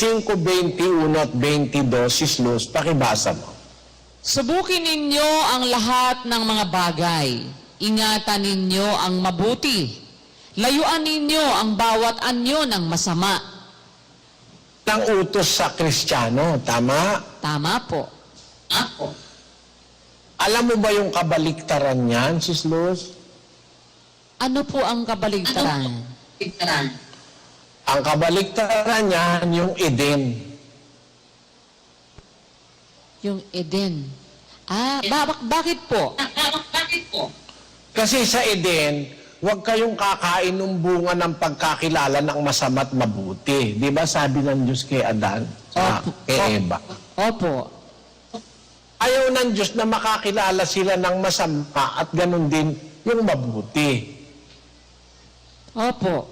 5:21 at 22, Sis Luz, pakibasa mo. Subukin ninyo ang lahat ng mga bagay. Ingatan ninyo ang mabuti. Layuan ninyo ang bawat anyo ng masama. Ang utos sa Kristiyano, tama? Tama po. Alam mo ba yung kabaliktaran niyan, Sis Luz? Ano po ang kabaligtaran? Ang kabaliktaran niyan, yung Eden. Yung Eden. Bakit po? Kasi sa Eden, huwag kayong kakain ng bunga ng pagkakilala ng masama't mabuti. Di ba sabi ng Diyos kay Adan? Kay Eva. Opo. Ayaw ng Diyos na makakilala sila ng masama at ganun din yung mabuti. Opo.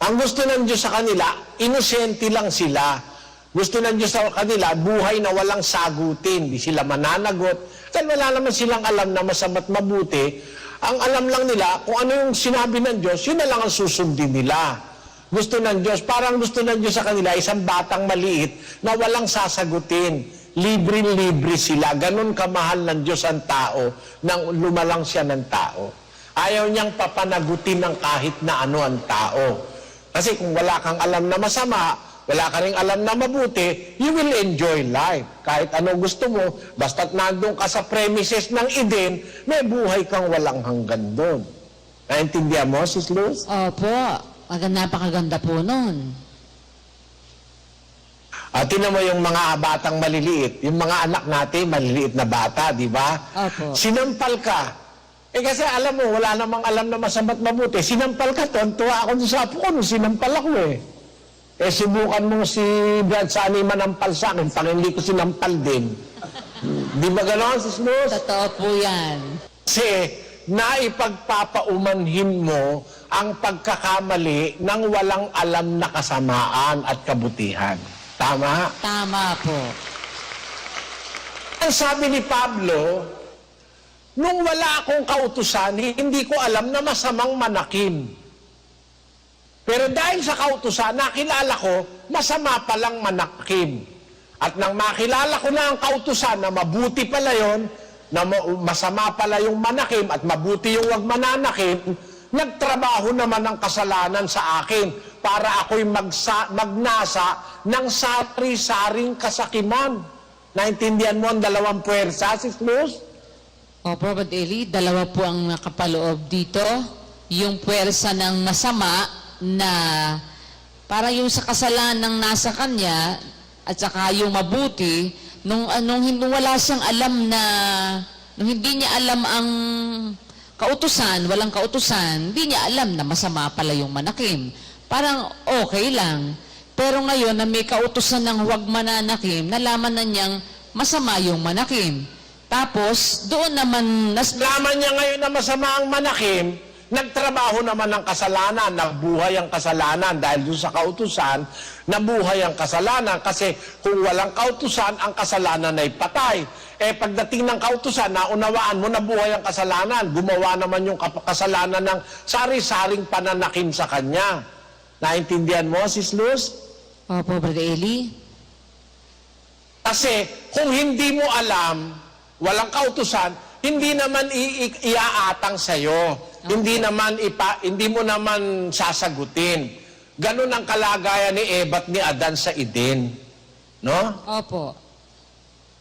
Ang gusto ng Diyos sa kanila, inosente lang sila. Gusto ng Diyos sa kanila, buhay na walang sagutin. Di sila mananagot. Dahil wala naman silang alam na masama't mabuti. Ang alam lang nila, kung ano yung sinabi ng Diyos, yun na lang ang susundin nila. Gusto ng Diyos, parang gusto ng Diyos sa kanila, isang batang maliit na walang sasagutin. Libre-libre sila. Ganon kamahal ng Diyos ang tao nang lumalang siya ng tao. Ayaw niyang papanagutin ng kahit na ano ang tao. Kasi kung wala kang alam na masama, wala ka rin alam na mabuti, you will enjoy life. Kahit ano gusto mo, basta't nandun ka sa premises ng Eden, may buhay kang walang hanggan doon. Naintindihan mo, Sis Luz? Opo. Napakaganda po nun. Tinan mo yung mga batang maliliit, yung mga anak natin, maliliit na bata, di ba? Opo. Sinampal ka. Kasi alam mo, wala namang alam na masama't mabuti. Sinampal ka, tuwa ako sa apo ko nung sinampal ako eh. Subukan mo si Brad Sani manampal sa akin, pag hindi ko sinampal din. Di ba gano'n, Sis Luz? Totoo po yan. Kasi naipagpapaumanhin mo ang pagkakamali ng walang alam na kasamaan at kabutihan. Tama? Tama po. Ang sabi ni Pablo, nung wala akong kautusan, hindi ko alam na masamang manakim. Pero dahil sa kautusan, nakilala ko, masama palang manakim. At nang makilala ko na ang kautusan na mabuti pala yon, na masama pala yung manakim at mabuti yung wag mananakim, nagtrabaho naman ang kasalanan sa akin para ako'y magnasa ng sari-saring kasakiman. Naintindihan mo ang dalawang puwersa, Sis Luz? Opo, Brad Eli, dalawa po ang nakapaloob dito. Yung puwersa ng masama na para yung sa kasalanang nasa kanya at saka yung mabuti, nung wala siyang alam na, nung hindi niya alam ang kautusan, walang kautusan, hindi niya alam na masama pala yung manakim. Parang okay lang. Pero ngayon na may kautusan ng huwag mananakim, nalaman na niyang masama yung manakim. Tapos, doon naman... Nalaman niya ngayon na masama ang manakim, nagtrabaho naman ng kasalanan, nabuhay ang kasalanan dahil doon sa kautusan, nabuhay ang kasalanan kasi kung walang kautusan, ang kasalanan ay patay. Pagdating ng kautusan, naunawaan mo nabuhay ang kasalanan, gumawa naman yung kasalanan ng sari-saring pananakim sa kanya. Naintindihan mo, Sis Luz? Opo, Brad Eli. Kasi kung hindi mo alam, walang kautusan, hindi naman iaatang sa'yo. Okay. Hindi mo naman sasagutin. Ganun ang kalagayan ni Eva at ni Adan sa Eden. No? Opo.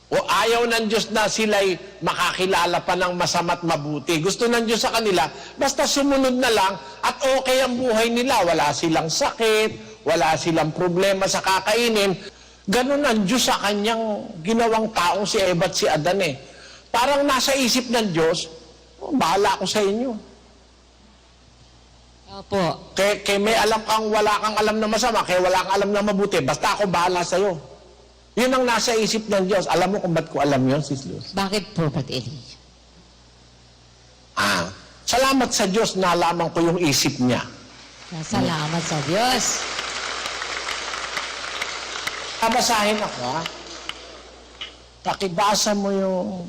O ayaw ng Diyos na sila'y makakilala pa ng masama't mabuti. Gusto ng Diyos sa kanila, basta sumunod na lang at okay ang buhay nila. Wala silang sakit, wala silang problema sa kakainin. Ganun ang Diyos sa kanyang ginawang taong si Eva at si Adan eh. Parang nasa isip ng Diyos, bahala ako sa inyo. Opo. Kaya may alam kang wala kang alam na masama, kaya wala kang alam na mabuti, basta ako bahala sa'yo. Yun ang nasa isip ng Diyos. Alam mo kung ba't ko alam yun, Sis Luz? Bakit po, Brad Eli? Salamat sa Diyos na nalaman ko yung isip niya. Salamat sa Diyos. Basahin ako, ha? Pakibasa mo yung...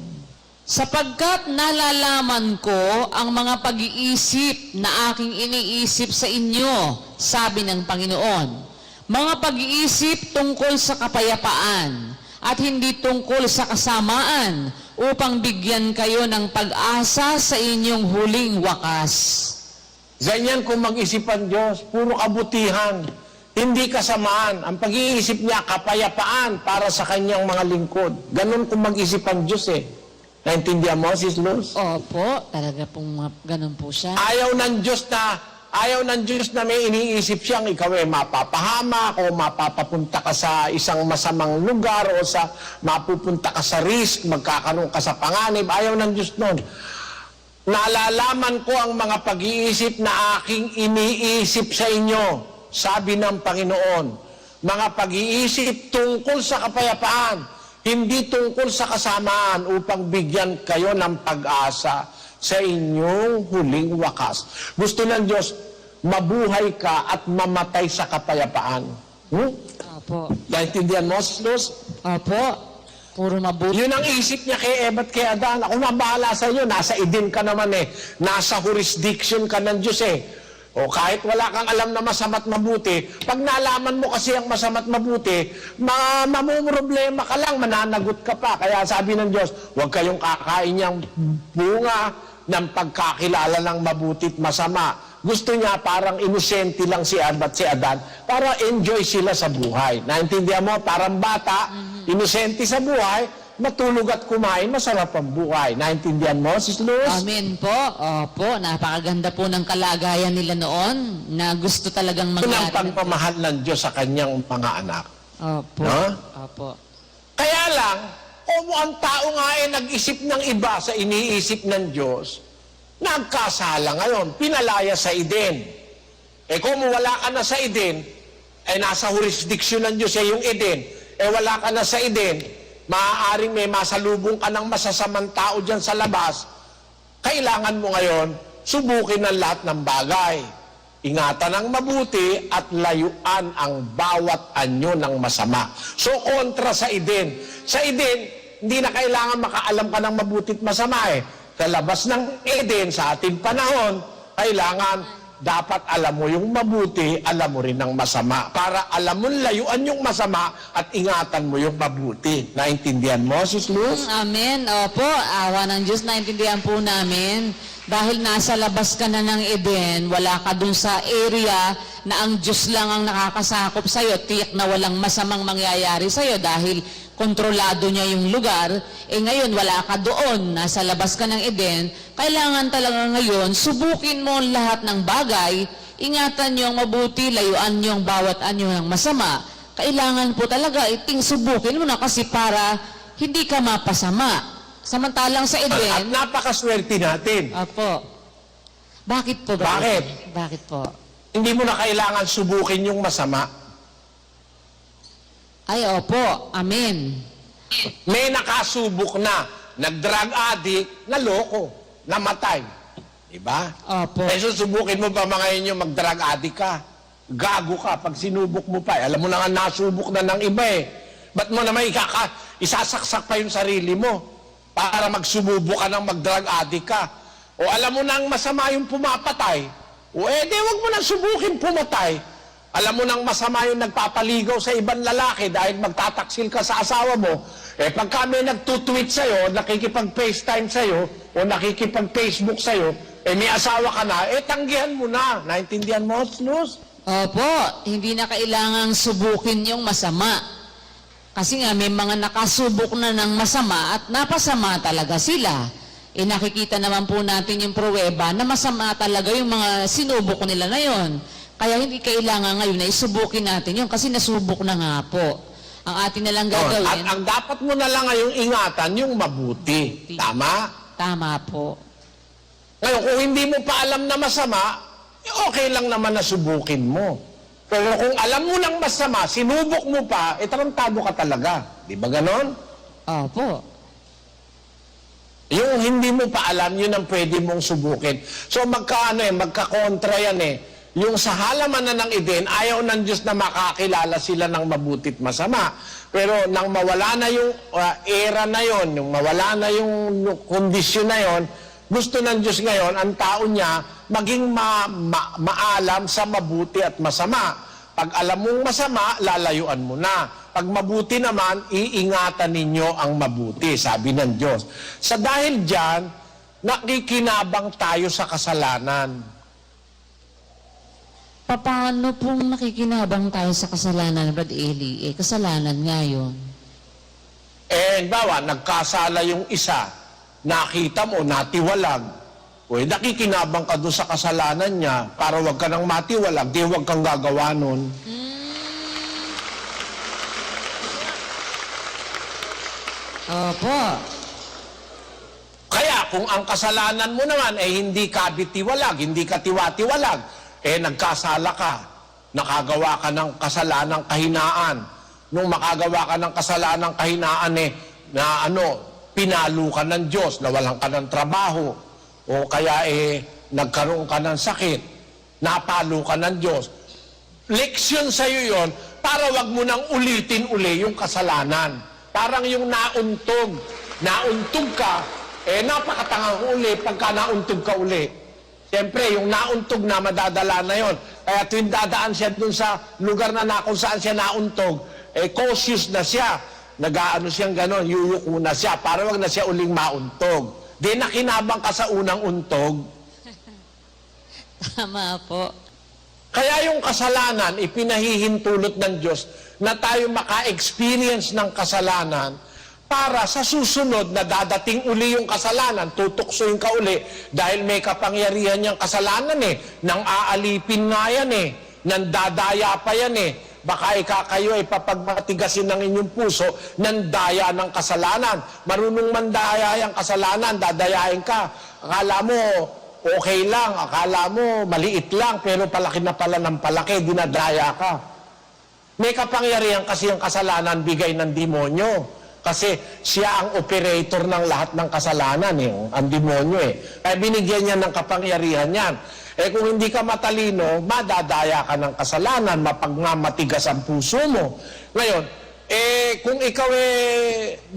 Sapagkat nalalaman ko ang mga pag-iisip na aking iniisip sa inyo, sabi ng Panginoon. mga pag-iisip tungkol sa kapayapaan at hindi tungkol sa kasamaan upang bigyan kayo ng pag-asa sa inyong huling wakas. Ganyan kung mag-isip ang Diyos, puro kabutihan, hindi kasamaan. Ang pag-iisip niya, kapayapaan para sa kanyang mga lingkod. Ganon kung mag-isip ang Diyos eh. Naintindihan mo, Sis Luz? Opo, talaga pong ganun po siya. Ayaw ng Diyos na may iniisip siyang ikaw ay mapapahamak o mapapapunta ka sa isang masamang lugar o mapupunta ka sa risk, magkakaroon ka sa panganib. Ayaw ng Diyos nun. Nalalaman ko ang mga pag-iisip na aking iniisip sa inyo, sabi ng Panginoon. Mga pag-iisip tungkol sa kapayapaan, hindi tungkol sa kasamaan upang bigyan kayo ng pag-asa sa inyong huling wakas. Gusto ng Diyos, mabuhay ka at mamatay sa kapayapaan. Opo. Naintindihan mo, Sis Luz? Opo. Puro mabuti. Yun ang isip niya kay Eva at kay Adan. Ako na bahala sa iyo. Nasa Eden ka naman eh. Nasa jurisdiction ka ng Diyos eh. O kahit wala kang alam na masama't mabuti, pag nalaman mo kasi ang masama't mabuti, mamumroblema ka lang, mananagot ka pa. Kaya sabi ng Diyos, huwag kayong kakain niyang bunga ng pagkakilala ng mabuti't masama. Gusto niya parang inosente lang si Eva at si Adan para enjoy sila sa buhay. Naintindihan mo? Parang bata, inosente sa buhay, matulog at kumain, masarap ang buhay. Naintindihan mo, Sis Luz? Amen po. Opo, napakaganda po ng kalagayan nila noon na gusto talagang Ito ang mangyari. pagmamahal ng Diyos sa kanyang mga anak. Opo. No? Opo. Kaya lang, kung ang tao nga ay nag-isip ng iba sa iniisip ng Diyos, nagkasala ngayon, pinalaya sa Eden. Eh kung wala ka na sa Eden, eh nasa jurisdiction ng Diyos yung Eden, eh wala ka na sa Eden, maaaring may masalubong ka ng masasamang tao dyan sa labas, kailangan mo ngayon subukin ang lahat ng bagay. Ingatan ang mabuti at layuan ang bawat anyo ng masama. So, kontra sa Eden. Sa Eden, hindi na kailangan makaalam ka ng mabuti at masama eh. Sa labas ng Eden, sa ating panahon, kailangan dapat alam mo yung mabuti, alam mo rin ang masama. Para alam mo layuan yung masama at ingatan mo yung mabuti. Naintindihan mo, Sis Luz? Amen. Opo, awa ng Diyos, naintindihan po namin. Dahil nasa labas ka na ng Eden, wala ka dun sa area na ang Diyos lang ang nakakasakop sa'yo, tiyak na walang masamang mangyayari sa'yo dahil kontrolado niya yung lugar, eh ngayon wala ka doon, nasa labas ka ng Eden, kailangan talaga ngayon, subukin mo ang lahat ng bagay, ingatan niyo ang mabuti, layuan niyo ang bawat anyo ng masama. Kailangan po talaga, subukin mo na kasi para hindi ka mapasama. Samantalang sa At Eden, napakaswerte natin. Opo. Bakit po? Bakit? Bakit po? Hindi mo na kailangan subukin yung masama. Ay, opo. Amen. May nakasubok na, nag-drug addict, naloko, namatay. Diba? Opo. Eh, susubukin mo ba mga inyo mag-drug addict ka? Gago ka pag sinubok mo pa. Alam mo na nga nasubok na ng iba eh. Ba't mo naman isasaksak pa yung sarili mo para magsububok ka ng mag-drug addict ka? O alam mo nang masama yung pumapatay, o di wag mo nang subukin pumatay. Alam mo nang masama yung nagpapaligaw sa ibang lalaki dahil magtataksil ka sa asawa mo, eh pagka may nagtutweet sa'yo, nakikipag-FaceTime sa'yo, o nakikipag-Facebook sa'yo, eh may asawa ka na, eh tanggihan mo na. Naintindihan mo, Luz? Opo, hindi na kailangang subukin yung masama. Kasi nga may mga nakasubok na ng masama at napasama talaga sila. Eh nakikita naman po natin yung pruweba na masama talaga yung mga sinubok nila na yon. Kaya hindi kailangan ngayon na isubukin natin yun kasi nasubok na nga po. Ang atin na lang gagawin. At ang dapat mo na lang ngayong ingatan yung mabuti. Tama? Tama po. Ngayon, kung hindi mo pa alam na masama, okay lang naman na subukin mo. Pero kung alam mo ng masama, sinubok mo pa, tarantado ka talaga. Di ba ganon? Opo. Yung hindi mo pa alam, yun ang pwede mong subukin. So magkakontra yan eh. Yung sa halaman na ng Eden, ayaw ng Diyos na makakilala sila ng mabutit masama. Pero nang mawala na yung era na yon, yung mawala na yung kondisyon na yon, gusto ng Diyos ngayon, ang tao niya, maging maalam sa mabuti at masama. Pag alam mong masama, lalayuan mo na. Pag mabuti naman, iingatan ninyo ang mabuti, sabi ng Diyos. Sa dahil dyan, nakikinabang tayo sa kasalanan. Paano pong nakikinabang tayo sa kasalanan, Brad Eli? Kasalanan nga yun. Bawa, nagkasala yung isa, nakita mo, natiwalag. Nakikinabang ka doon sa kasalanan niya para wag ka nang matiwalag, di wag kang gagawa nun. Opo. Kaya kung ang kasalanan mo naman ay hindi ka bitiwalag, hindi ka tiwatiwalag, nagkasala ka, nakagawa ka ng kasalanang kahinaan. Nung makagawa ka ng kasalanang kahinaan pinalo ka ng Diyos, nawalan ka ng trabaho, o kaya nagkaroon ka ng sakit, napalo ka ng Diyos. Leksyon sa'yo yon para wag mo nang ulitin uli yung kasalanan. Parang yung nauntog ka, napakatangang uli pagka nauntog ka uli. Siyempre, yung nauntog na madadala na yon. Kaya tuwing dadaan siya dun sa lugar na kung saan siya nauntog, cautious na siya. Nag-aano siyang gano'n, yuyuko na siya para wag na siya uling mauntog. Di nakinabang ka sa unang untog. Tama po. Kaya yung kasalanan, ipinahihintulot ng Diyos na tayo maka-experience ng kasalanan para sa susunod na dadating uli yung kasalanan, tutuksoin ka uli dahil may kapangyarihan niyang kasalanan nang aalipin nga yan nang dadaya pa yan Baka kayo ay papagmatigasin ng inyong puso ng daya ng kasalanan. Marunong mandaya yung kasalanan, dadayain ka. Akala mo, okay lang, akala mo maliit lang, pero palaki na pala ng palaki, dinadaya ka. May kapangyarihan kasi ang kasalanan bigay ng demonyo. Kasi siya ang operator ng lahat ng kasalanan, ang demonyo Kaya binigyan niya ng kapangyarihan yan. Kung hindi ka matalino, madadaya ka ng kasalanan, matigas ang puso mo. Ngayon, kung ikaw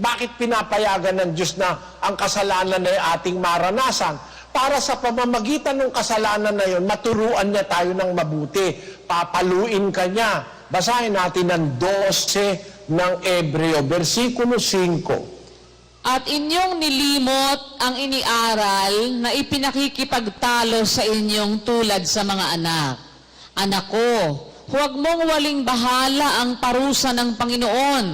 bakit pinapayagan ng Diyos na ang kasalanan ay ating maranasan? Para sa pamamagitan ng kasalanan na yon, maturuan niya tayo ng mabuti. Papaluin ka niya. Basahin natin ang 12 ng Ebreo, versikulo 5. At inyong nilimot ang iniaral na ipinakikipagtalo sa inyong tulad sa mga anak. Anak ko, huwag mong waling bahala ang parusa ng Panginoon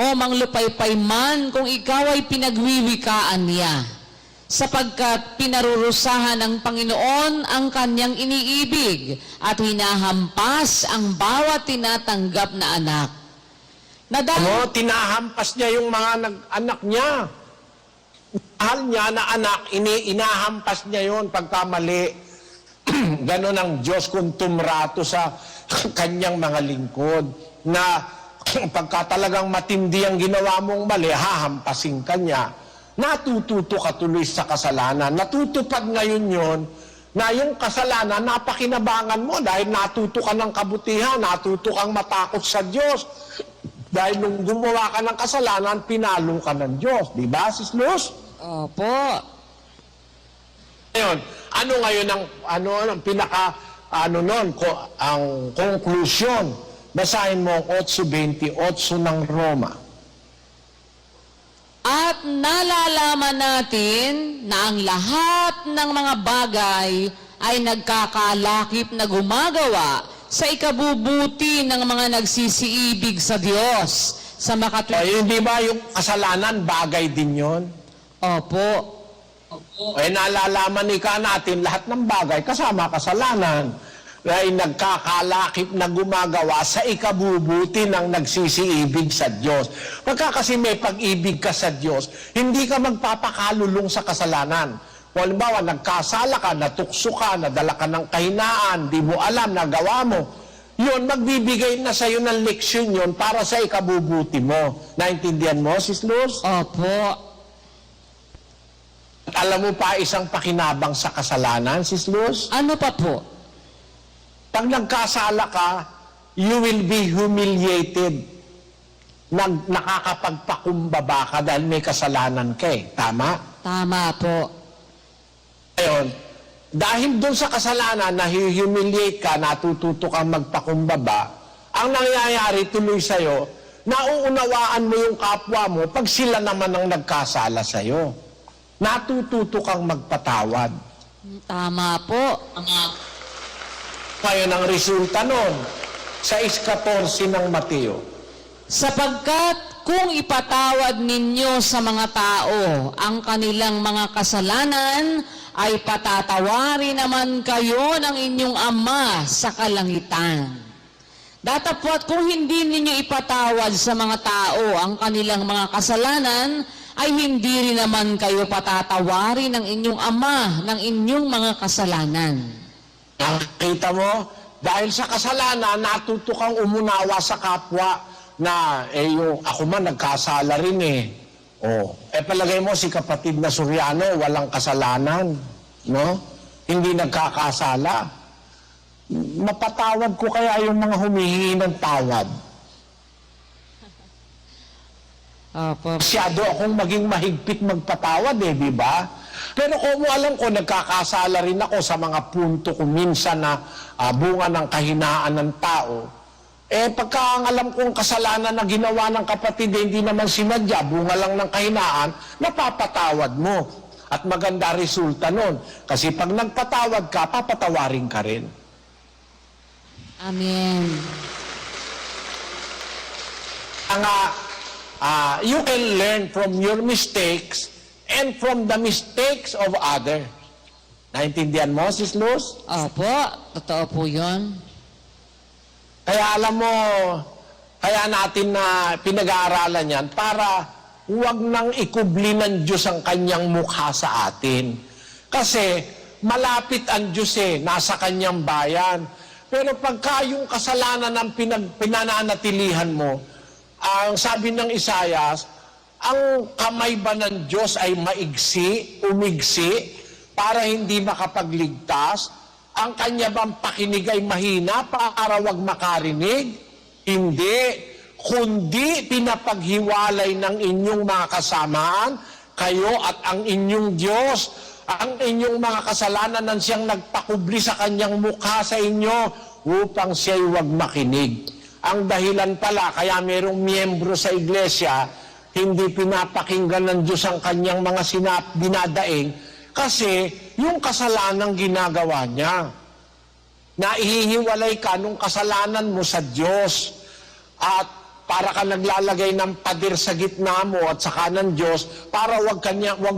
o manglupaypay man kung ikaw ay pinagwiwikaan niya. Sapagkat pinarurusahan ng Panginoon ang kanyang iniibig at hinahampas ang bawat tinatanggap na anak. Tinahampas niya yung mga anak niya. Mahal niya na anak, inahampas niya yon pagkamali. Ganon ang Diyos kung tumrato sa kanyang mga lingkod. Na pagka talagang matindi ang ginawa mong mali, hahampasin ka niya. Natututo ka tuloy sa kasalanan. Natutupad ngayon yon na yung kasalanan, napakinabangan mo dahil natuto ka ng kabutihan, natuto kang matakot sa Diyos. Dahil nung gumawa ka ng kasalanan, pinalo ka ng Diyos. Di ba, Sis Luz? Opo. Ngayon, ano ngayon ang pinaka, ang conclusion? Basahin mo ang 8:28 ng Roma. At nalalaman natin na ang lahat ng mga bagay ay nagkakalakip na gumagawa sa ikabubuti ng mga nagsisiibig sa Diyos. Sa Di ba yung kasalanan, bagay din yon? Opo. Nalalaman natin lahat ng bagay kasama kasalanan ay nagkakalakip na gumagawa sa ikabubuti ng nagsisiibig sa Diyos. Pagka kasi may pag-ibig ka sa Diyos, hindi ka magpapakalulong sa kasalanan. Kung halimbawa, nagkasala ka, natukso ka, nadala ka ng kahinaan, di mo alam, nagawa mo, yun, magbibigay na sa'yo ng leksyon yun para sa ikabubuti mo. Naintindihan mo, Sis Luz? Opo. At alam mo pa isang pakinabang sa kasalanan, Sis Luz? Ano pa po? Pag nagkasala ka, you will be humiliated. Nakakapagpakumbaba ka dahil may kasalanan ka Tama? Tama po. Ngayon, dahil doon sa kasalanan, na humiliate ka, natututo kang magpakumbaba, Ang nangyayari tuloy sa'yo, nauunawaan mo yung kapwa mo pag sila naman ang nagkasala sa'yo. Natututo kang magpatawad. Tama po. Ngayon ang resulta nun, sa 6:14 ng Mateo. Sapagkat kung ipatawad ninyo sa mga tao ang kanilang mga kasalanan, ay patatawarin naman kayo ng inyong Ama sa kalangitan. Datapwat kung hindi ninyo ipatawad sa mga tao ang kanilang mga kasalanan, ay hindi rin naman kayo patatawarin ng inyong Ama ng inyong mga kasalanan. Nakita mo, dahil sa kasalanan, natuto kang umunawa sa kapwa na, yung ako man nagkasala rin eh. Palagay mo si kapatid na Soriano, walang kasalanan, no? Hindi nagkakasala. Mapatawad ko kaya yung mga humihingi ng tawad. Opo. Masyado akong maging mahigpit magpatawad eh, di ba? Pero kung alam ko, nagkakasala rin ako sa mga punto ko minsan na bunga ng kahinaan ng tao. Pagka ang alam kong kasalanan na ginawa ng kapatid, hindi naman sinadya, bunga lang ng kahinaan, napapatawad mo. At maganda resulta nun. Kasi pag nagpatawad ka, papatawarin ka rin. Amen. You can learn from your mistakes and from the mistakes of others. Naintindihan mo, Sis Luz? Opo, totoo po yun. Kaya alam mo, kaya natin na pinag-aaralan yan para huwag nang ikubli ng Diyos ang kanyang mukha sa atin. Kasi malapit ang Diyos nasa kanyang bayan. Pero pagka yung kasalanan ng pinananatilihan mo, ang sabi ng Isayas, ang kamay ba ng Diyos ay umigsi, para hindi makapagligtas? Ang kanya bang pakinig ay mahina para wag makarinig? Hindi. Kundi pinapaghiwalay ng inyong mga kasamaan, kayo at ang inyong Diyos. Ang inyong mga kasalanan nang siyang nagpakubli sa kanyang mukha sa inyo upang siya'y wag makinig. Ang dahilan pala, kaya merong miyembro sa iglesia, hindi pinapakinggan ng Diyos ang kanyang mga dinadaing, kasi yung kasalanang ginagawa niya. Naihihiwalay ka nung kasalanan mo sa Diyos. At para ka naglalagay ng pader sa gitna mo at saka ng Diyos, para wag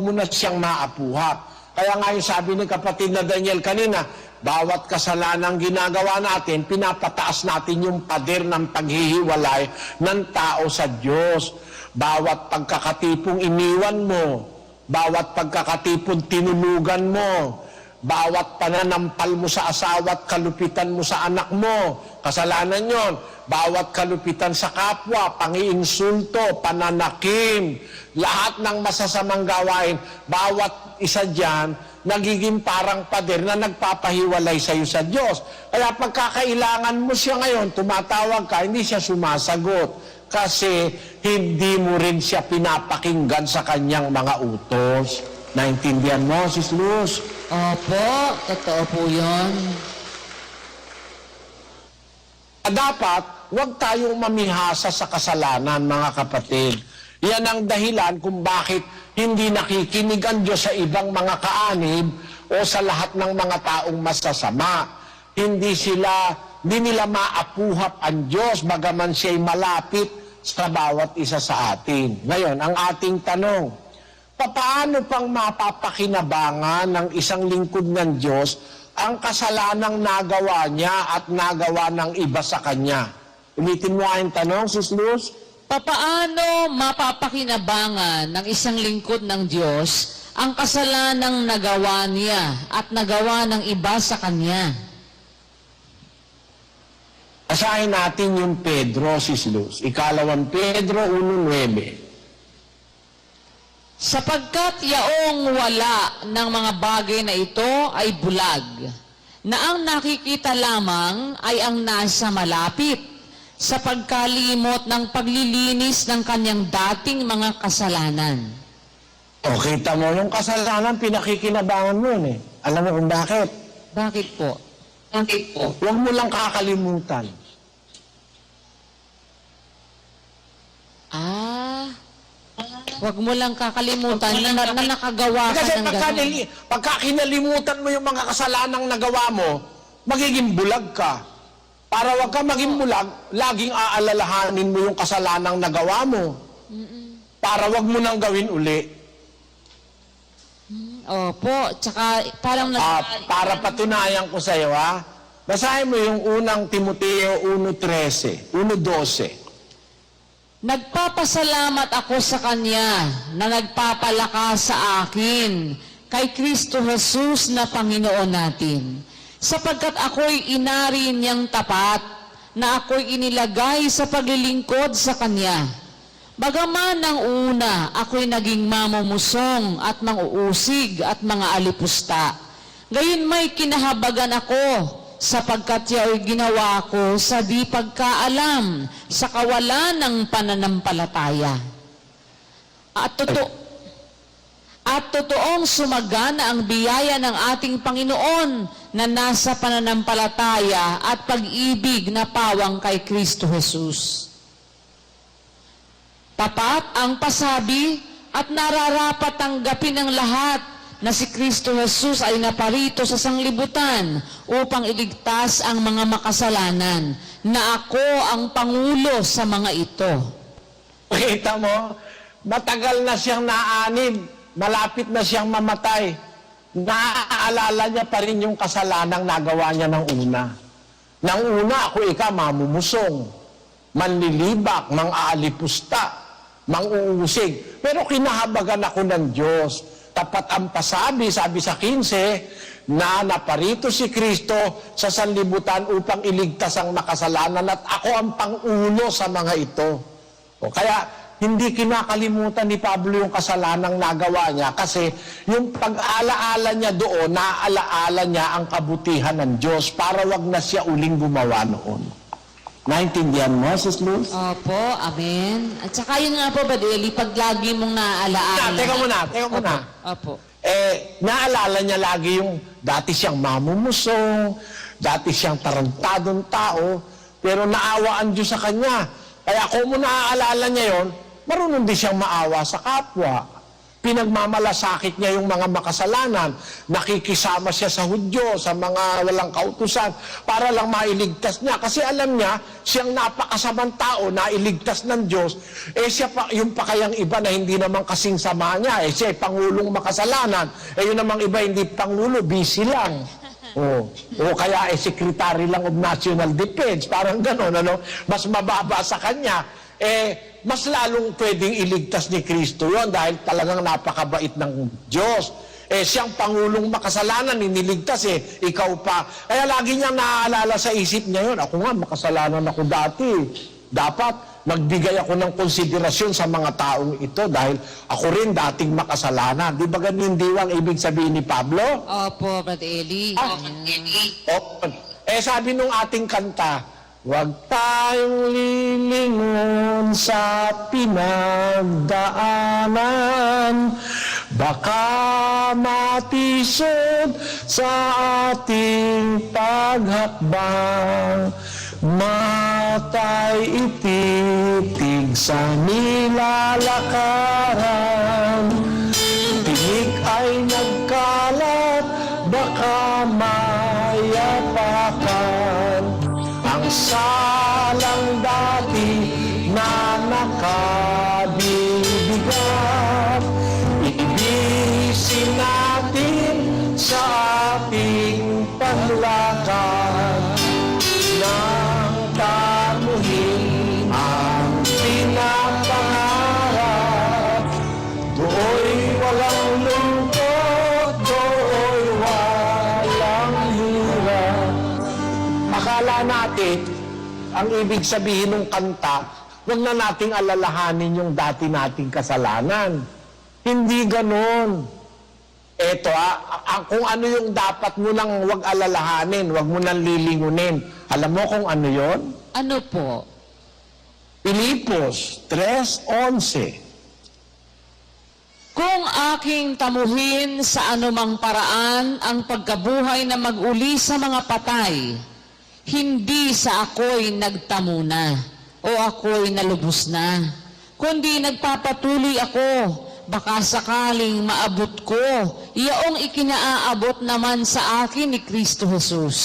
mo na siyang maapuhat. Kaya nga yung sabi ni kapatid na Daniel kanina, bawat kasalanang ginagawa natin, pinapataas natin yung pader ng paghihiwalay ng tao sa Diyos. Bawat pagkakatipong iniwan mo, bawat pagkakatipong tinulugan mo, bawat pananampal mo sa asawa at kalupitan mo sa anak mo, kasalanan yon. Bawat kalupitan sa kapwa, pangiinsulto, pananakim, lahat ng masasamang gawain, bawat isa dyan, nagiging parang pader na nagpapahiwalay sa iyo sa Diyos. Kaya pagkakailangan mo siya ngayon, tumatawag ka, hindi siya sumasagot. Kasi hindi mo rin siya pinapakinggan sa kanyang mga utos. Naintindihan mo, Sis Luz? Opo, totoo po yun. Dapat, huwag tayong mamihasa sa kasalanan, mga kapatid. Yan ang dahilan kung bakit hindi nakikinig ang Diyos sa ibang mga kaanib o sa lahat ng mga taong masasama. Hindi nila maapuhap ang Diyos, bagaman siya'y malapit sa bawat isa sa atin. Ngayon, ang ating tanong, paano pang mapapakinabangan ng isang lingkod ng Diyos ang kasalanang nagawa niya at nagawa ng iba sa Kanya? Ulitin mo ang tanong, Sis Luz. Papaano mapapakinabangan ng isang lingkod ng Diyos ang kasalanang nagawa niya at nagawa ng iba sa Kanya? Asahin natin yung Pedro, Sis Luz. Ikalawang Pedro 1:9. Sapagkat yaong wala ng mga bagay na ito ay bulag, na ang nakikita lamang ay ang nasa malapit, sa pagkalimot ng paglilinis ng kanyang dating mga kasalanan. O, kita mo, yung kasalanan, pinakikinabangan mo yun eh. Alam mo kung bakit? Bakit po? Huwag mo lang kakalimutan. Huwag mo lang kakalimutan na nakagawa ka Kasi ng gano'n. pagka kinalimutan mo yung mga kasalanang nagawa mo, magiging bulag ka. Para wag ka maging bulag, laging aalalahanin mo yung kasalanang nagawa mo. Para wag mo nang gawin uli. Opo, tsaka parang Para patunayan ko sa iyo, basahin mo yung unang Timoteo 1:13, 1:12. Nagpapasalamat ako sa Kanya na nagpapalakas sa akin kay Kristo Jesus na Panginoon natin. Sapagkat ako'y inari niyang tapat na ako'y inilagay sa paglilingkod sa Kanya. Bagaman ang una, ako'y naging mamumusong at manguusig at mga alipusta. Gayon may kinahabagan ako sapagkat yao'y ginawa ko sa di pagkaalam sa kawalan ng pananampalataya. At totoong sumagana ang biyaya ng ating Panginoon na nasa pananampalataya at pag-ibig na pawang kay Kristo Jesus. Tapat ang pasabi at nararapat tanggapin ng lahat na si Kristo Jesus ay naparito sa sanglibutan upang iligtas ang mga makasalanan, na ako ang pangulo sa mga ito. Kita mo, matagal na siyang naanib, malapit na siyang mamatay. Naaalala niya pa rin yung kasalanang nagawa niya ng una. Nang una, ako mamumusong, manlilibak, mang-aalipusta, mang-uusig. Pero kinahabagan ako ng Diyos. Tapat ang pasabi, sabi sa 15, na naparito si Kristo sa sanlibutan upang iligtas ang makasalanan at ako ang pangulo sa mga ito. Kaya hindi kinakalimutan ni Pablo yung kasalanang nagawa niya kasi yung pag-alaala niya doon, naaalaala niya ang kabutihan ng Diyos para wag na siya uling gumawa noon. Naintindihan mo, Sis Luz? Opo, amen. At saka yun nga po, Brother Eli, pag lagi mong naaalaala. Teka muna. Opo. Naalala niya lagi yung dati siyang mamumusong, dati siyang tarantadong tao, pero naawa ang Diyos sa kanya. Kaya kung mo naaalala niya yon, marunong din siyang maawa sa kapwa. Pinagmamalasakit niya yung mga makasalanan. Nakikisama siya sa Hudyo, sa mga walang kautusan, para lang mailigtas niya. Kasi alam niya, siyang napakasamang tao, nailigtas ng Diyos, siya pa, yung pa kayang iba na hindi naman kasing sama niya, siya ay pangulong makasalanan. Yun namang iba, hindi pangulo, busy lang. O kaya secretary lang of National Defense, parang gano'n, mas mababa sa kanya. Mas lalong pwedeng iligtas ni Kristo yon dahil talagang napakabait ng Diyos. Siyang pangulong makasalanan, iniligtas ikaw pa. Kaya lagi niyang naaalala sa isip niya yun, ako nga, makasalanan ako dati. Dapat magbigay ako ng konsiderasyon sa mga taong ito dahil ako rin dating makasalanan. Di ba ganun diwang ibig sabihin ni Pablo? Opo, Brother Eli. Sabi nung ating kanta, huwag tayong lilingon sa pinagdaanan, baka matisod sa ating paghakbang. Matay ititig sa nilalakaran, tinig ay nagkalat, baka mayapakan ang salang dati na nakabibigat. Ibisin natin sa ating paglakad nang tamuhin ang pinapangarap. Do'y walang lungkot, do'y walang hirap. Akala natin, ang ibig sabihin ng kanta, huwag na nating alalahanin yung dati nating kasalanan. Hindi ganon. Eto kung ano yung dapat mo lang huwag alalahanin, huwag mo nang lilingunin. Alam mo kung ano yon? Ano po? Pilipos 3:11. Kung aking tamuhin sa anumang paraan ang pagkabuhay na mag-uli sa mga patay, hindi sa ako'y nagtamo na o ako'y nalubos na. kundi nagpapatuloy ako, baka sakaling maabot ko, iyaong ikinaaabot naman sa akin ni Kristo Jesus.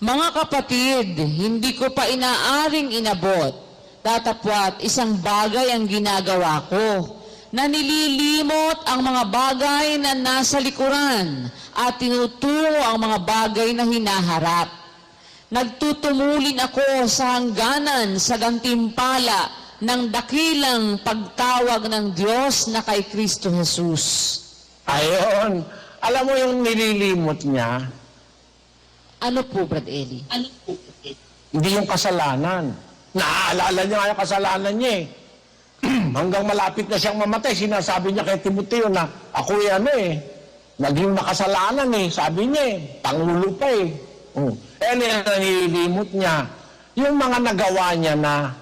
Mga kapatid, hindi ko pa inaaring inabot, datapwat isang bagay ang ginagawa ko, na nililimot ang mga bagay na nasa likuran at tinutungo ang mga bagay na hinaharap. Nagtutumulin ako sa hangganan sa gantimpala ng dakilang pagtawag ng Diyos na kay Kristo Jesus. Ayon. Alam mo yung nililimot niya, Ano po, Brad Eli? hindi yung kasalanan. Naaalala niya nga yung kasalanan niya eh. Hanggang malapit na siyang mamatay, sinasabi niya kay Timoteo na, ako'y naging makasalanan eh. Sabi niya eh, pangulo pa eh. Nililimot niya. Yung mga nagawa niya na,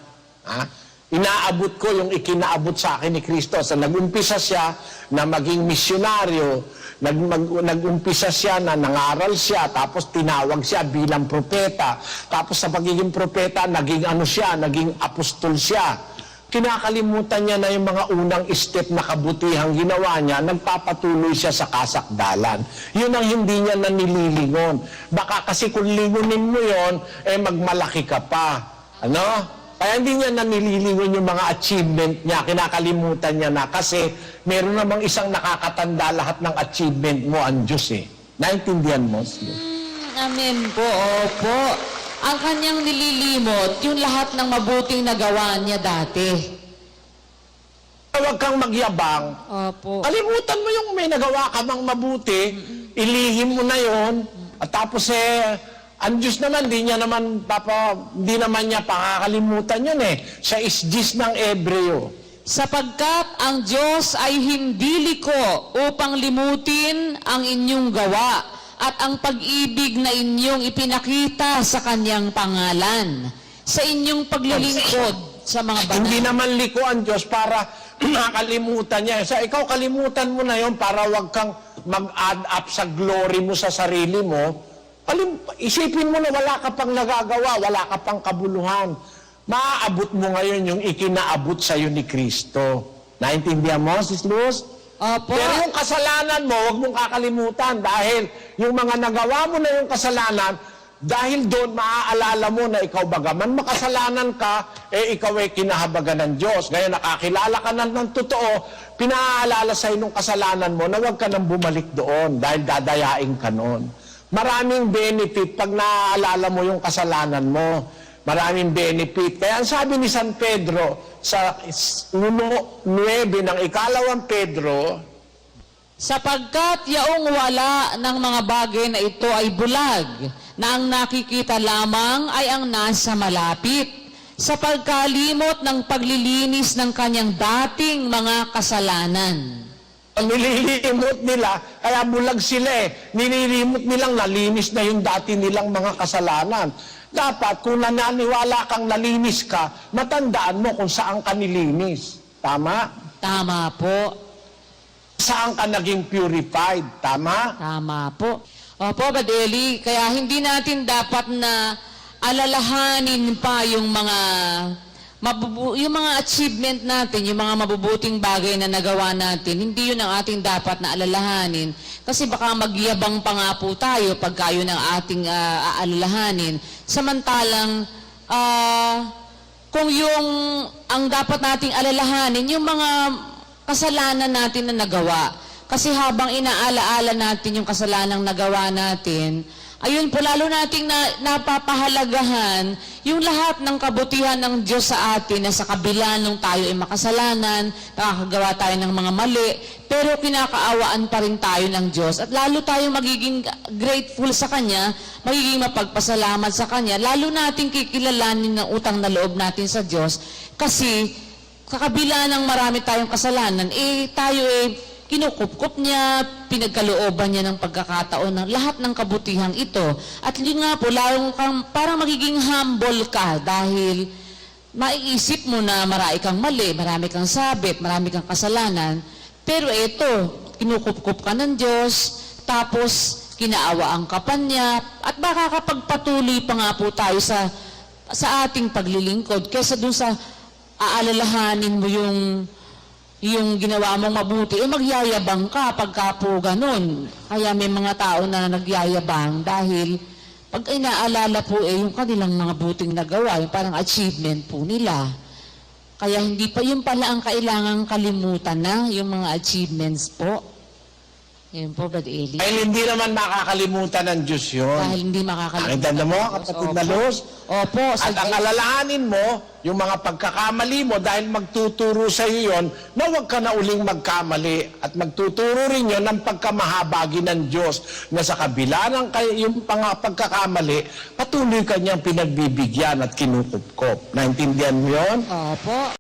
inaabot ko yung ikinaabot sa akin ni Kristo. So nag-umpisa siya na maging misyonaryo, nag-umpisa siya na nangaral siya, tapos tinawag siya bilang propeta. Tapos sa pagiging propeta, naging naging apostol siya. Kinakalimutan niya na yung mga unang step na kabutihang ginawa niya, nagpapatuloy siya sa kasakdalan. Yun ang hindi niya nanililingon. Baka kasi kung lingunin mo yon, magmalaki ka pa. Ano? Kaya hindi niya nanililingon yung mga achievement niya, kinakalimutan niya na kasi meron namang isang nakakatanda lahat ng achievement mo, ang Diyos eh. Naintindihan mo? Amen po, opo. Ang kanyang nililimot, yung lahat ng mabuting nagawa niya dati. Huwag kang magyabang. Opo. Kalimutan mo yung may nagawa ka mang mabuti, ilihim mo na yon, at tapos ang Diyos naman, di naman niya pakakalimutan yun eh. Siya is Diyos ng Ebreo. Sapagkat ang Diyos ay hindi liko upang limutin ang inyong gawa at ang pag-ibig na inyong ipinakita sa kanyang pangalan, sa inyong paglilingkod sa mga banal. Hindi naman liko ang Diyos para makalimutan niya. So, ikaw kalimutan mo na yon para wag kang mag-add up sa glory mo sa sarili mo. Isipin mo na wala ka pang nagagawa, wala ka pang kabuluhan. Maaabot mo ngayon yung ikinaabot sa iyo ni Kristo. Naintindihan mo, Sis Luz? Opo. Pero yung kasalanan mo, huwag mong kakalimutan dahil yung mga nagawa mo na yung kasalanan, dahil doon maaalala mo na ikaw bagaman makasalanan ka, ikaw ay kinahabagan ng Diyos. Ngayon nakakilala ka na ng totoo, pinaalala sa inong kasalanan mo na huwag ka nang bumalik doon dahil dadayain ka noon. Maraming benefit pag naaalala mo yung kasalanan mo. Maraming benefit. Kaya ang sabi ni San Pedro sa 1:9 ng ikalawang Pedro, sapagkat yaong wala ng mga bagay na ito ay bulag, na ang nakikita lamang ay ang nasa malapit, sa pagkalimot ng paglilinis ng kanyang dating mga kasalanan. ang nililimot nila, kaya bulag sila eh. Nililimot nilang nalinis na yung dati nilang mga kasalanan. Dapat, kung nananiwala kang nalinis ka, matandaan mo kung saan ka nilinis. Tama? Tama po. Saan ka naging purified. Tama? Tama po. Opo, Badeli, kaya hindi natin dapat na alalahanin pa yung mga achievement natin, yung mga mabubuting bagay na nagawa natin. Hindi yun ang ating dapat na alalahanin. Kasi baka magyabang pa nga po tayo pagka yun ang ating aalalahanin. Samantalang, kung ang dapat nating alalahanin, yung mga kasalanan natin na nagawa. Kasi habang inaalaala natin yung kasalanang nagawa natin, ayun po, lalo nating napapahalagahan yung lahat ng kabutihan ng Diyos sa atin na sa kabila nung tayo ay makasalanan, nakakagawa tayo ng mga mali, pero kinakaawaan pa rin tayo ng Diyos. At lalo tayong magiging grateful sa Kanya, magiging mapagpasalamat sa Kanya, lalo nating kikilalanin ng utang na loob natin sa Diyos. Kasi, sa kabila ng marami tayong kasalanan, tayo kinukupkup niya, pinagkalooban niya ng pagkakataon ng lahat ng kabutihang ito. At yun nga po, parang magiging humble ka dahil maiisip mo na marami kang mali, marami kang sabit, marami kang kasalanan. Pero ito, kinukupkup ka ng Diyos, tapos kinaawaan ka pa niya, at baka kapag patuloy pa nga po tayo sa ating paglilingkod, kesa dun sa aalalahanin mo yung ginawa mong mabuti, magyayabang ka pagka po ganun. Kaya may mga tao na nagyayabang dahil pag inaalala po yung kanilang mga buting nagawa, yung parang achievement po nila. Kaya hindi pa yun pala ang kailangang kalimutan na, yung mga achievements po. Yun po, Brad Eli. Dahil hindi naman makakalimutan ng Diyos yun. Dahil hindi makakalimutan. Nakita mo, ng Diyos. kapatid na Opo. Luz? Opo. At ang alalahanin mo, yung mga pagkakamali mo, dahil magtuturo sa iyo yun, na huwag ka na uling magkamali. At magtuturo rin yun ng pagkamahabagi ng Diyos, na sa kabila ng yung pagkakamali, patuloy kanyang pinagbibigyan at kinukupkop. Naintindihan mo yun? Opo.